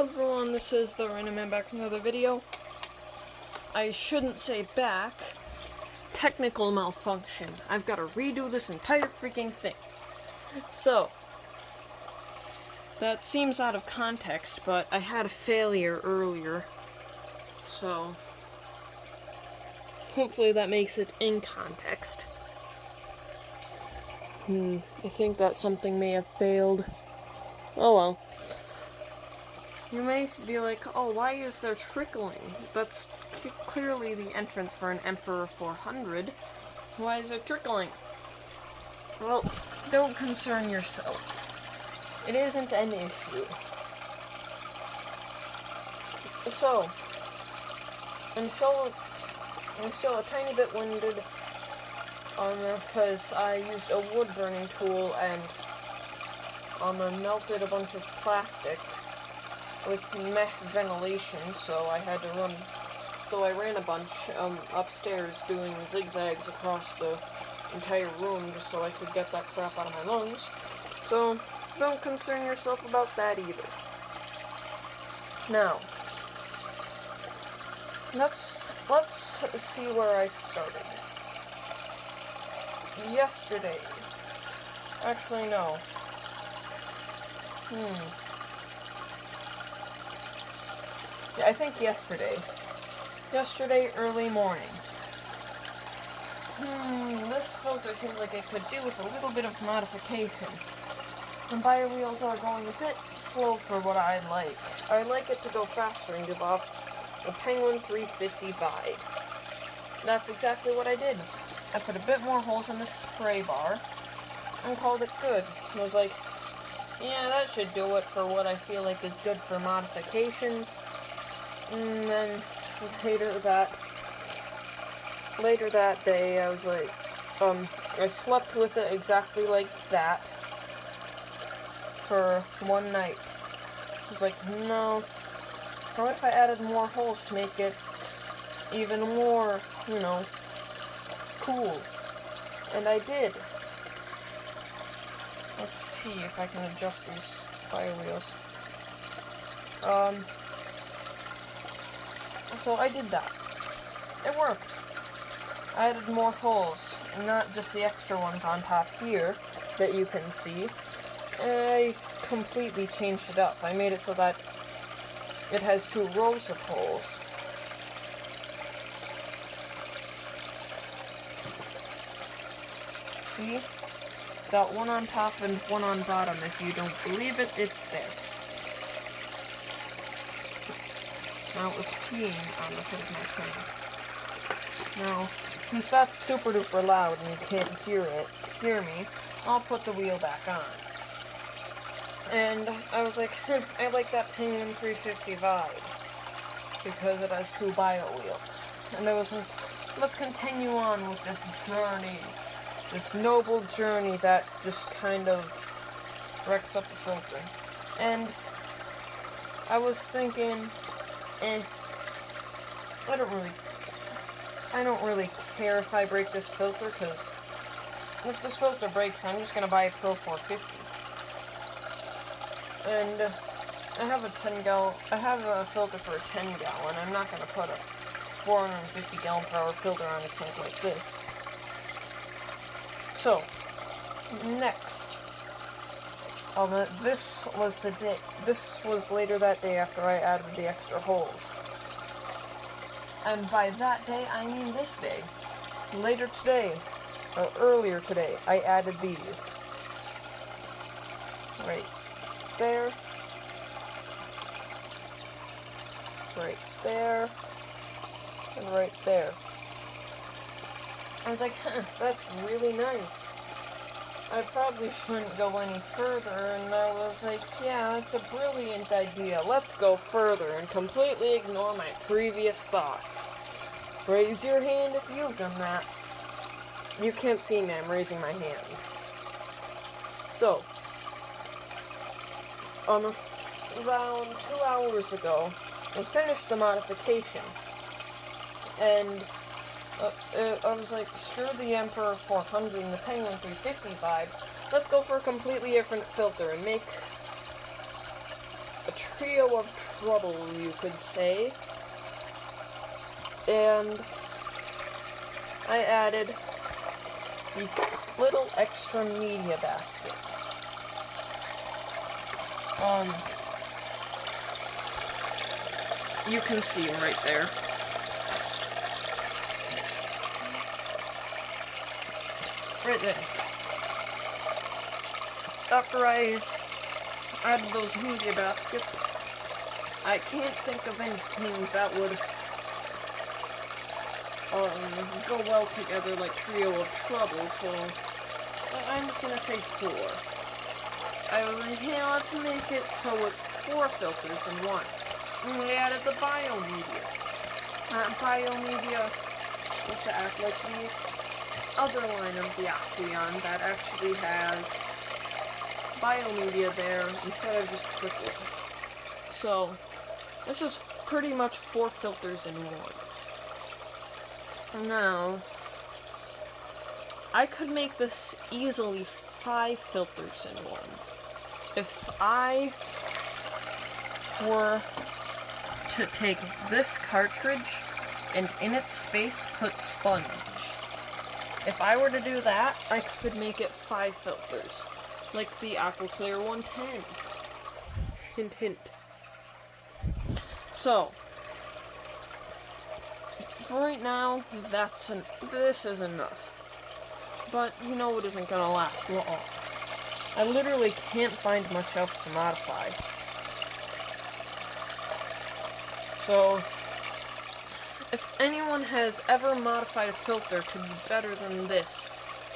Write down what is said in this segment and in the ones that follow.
Hello everyone, this is the Random Man back with another video. I shouldn't say back. Technical malfunction. I've got to redo this entire freaking thing. So, that seems out of context, but I had a failure earlier. So, hopefully that makes it in context. I think that something may have failed. Oh well. You may be like, oh, why is there trickling? That's clearly the entrance for an Emperor 400. Why is it trickling? Well, don't concern yourself. It isn't an issue. So, I'm still a tiny bit winded, because I used a wood burning tool and melted a bunch of plastic with meh ventilation, so I ran a bunch upstairs doing zigzags across the entire room just so I could get that crap out of my lungs. So don't concern yourself about that either. Now, let's see where I started. Yesterday. Actually, no. Yeah, I think yesterday. Yesterday, early morning. This filter seems like it could do with a little bit of modification. The bio wheels are going a bit slow for what I like. I like it to go faster and give off a Penguin 350 vibe. That's exactly what I did. I put a bit more holes in the spray bar and called it good. I was like, yeah, that should do it for what I feel like is good for modifications. And then later that day, I was like, I slept with it exactly like that for one night. I was like, no, what if I added more holes to make it even more, cool? And I did. Let's see if I can adjust these fire wheels. So I did that. It worked. I added more holes, and not just the extra ones on top here that you can see. I completely changed it up. I made it so that it has 2 rows of holes. See? It's got one on top and one on bottom. If you don't believe it, it's there. Now it's peeing on the tip of my tongue. Now, since that's super duper loud and you can't hear me, I'll put the wheel back on. And I was like, I like that Penguin 350 vibe, because it has 2 bio wheels. And I was like, let's continue on with this journey, this noble journey that just kind of wrecks up the filter. And I was thinking, I don't really care if I break this filter, because if this filter breaks, I'm just gonna buy a Pro 450. And I have a filter for a 10 gallon. I'm not gonna put a 450 gallon per hour filter on a tank like this. So, next. This was later that day after I added the extra holes. And by that day, I mean this day. Later today, or earlier today, I added these. Right there. Right there. And right there. I was like, that's really nice. I probably shouldn't go any further, and I was like, yeah, that's a brilliant idea. Let's go further and completely ignore my previous thoughts. Raise your hand if you've done that. You can't see me, I'm raising my hand. So, around 2 hours ago, I finished the modification, and I was like, screw the Emperor 400 and the Penguin 350 vibe. Let's go for a completely different filter and make a trio of trouble, you could say. And I added these little extra media baskets. You can see them right there. Right there. After I added those media baskets, I can't think of anything that would go well together like Trio of Trouble, so I'm just gonna say 4. I was like, hey, let's make it so it's 4 filters in one. And we added the biomedia. Biomedia is to act like the other line of the Aqueon that actually has biomedia there instead of just trickle. So, this is pretty much 4 filters in one. Now, I could make this easily 5 filters in one. If I were to take this cartridge and in its space put sponge. If I were to do that, I could make it 5 filters, like the Aquaclear 110. Hint, hint. So, for right now, this is enough. But you know it isn't gonna last long. I literally can't find much else to modify. So, if anyone has ever modified a filter to be better than this,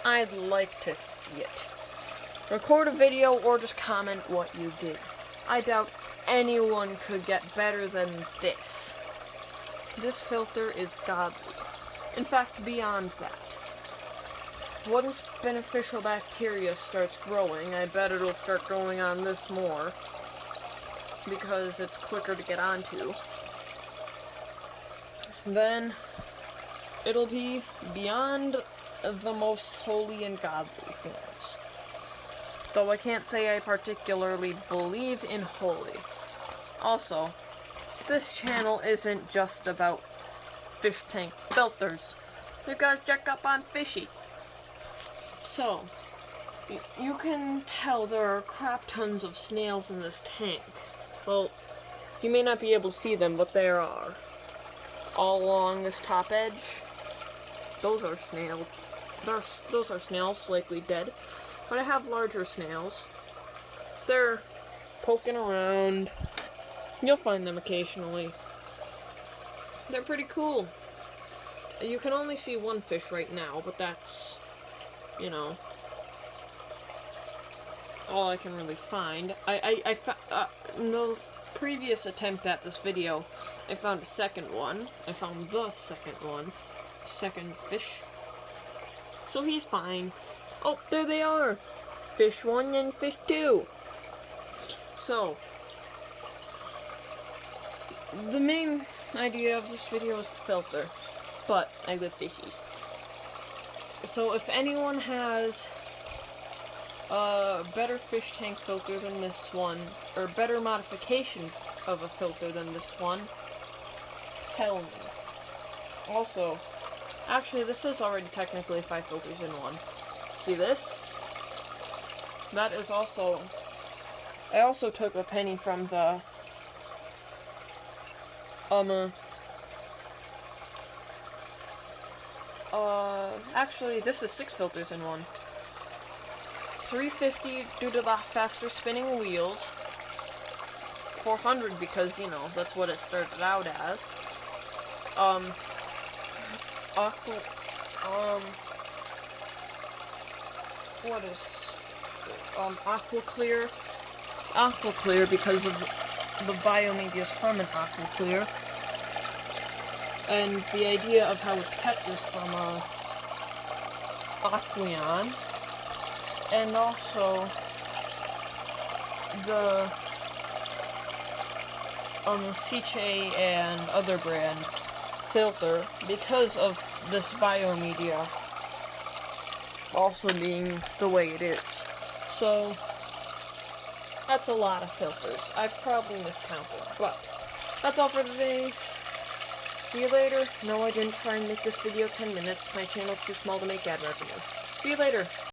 I'd like to see it. Record a video or just comment what you did. I doubt anyone could get better than this. This filter is godly. In fact, beyond that. Once beneficial bacteria starts growing, I bet it'll start growing on this more, because it's quicker to get onto. Then, it'll be beyond the most holy and godly things. Though I can't say I particularly believe in holy. Also, this channel isn't just about fish tank filters. You gotta check up on Fishy. So, you can tell there are crap tons of snails in this tank. Well, you may not be able to see them, but there are. All along this top edge, those are snails. Those are snails, likely dead. But I have larger snails. They're poking around. You'll find them occasionally. They're pretty cool. You can only see one fish right now, but that's, you know, all I can really find. In the previous attempt at this video, I found a second one. I found the second fish. So he's fine. Oh, there they are! Fish 1 and fish 2. So, the main idea of this video is to filter, but I live fishies. So if anyone has a better fish tank filter than this one, or better modification of a filter than this one, tell me. Also, actually this is already technically 5 filters in one. See this? That is also, I also took a penny from the, actually this is 6 filters in one. 350 due to the faster spinning wheels. 400 because, you know, that's what it started out as. What is, Aquaclear because of the biomedia's from an Aquaclear. And the idea of how it's kept is from Aqueon. And also the Ciche and other brand filter because of this biomedia also being the way it is. So That's a lot of filters. I've probably miscounted, but that's all for today. See you later. No, I didn't try and make this video 10 minutes. My channel's too small to make ad revenue. See you later.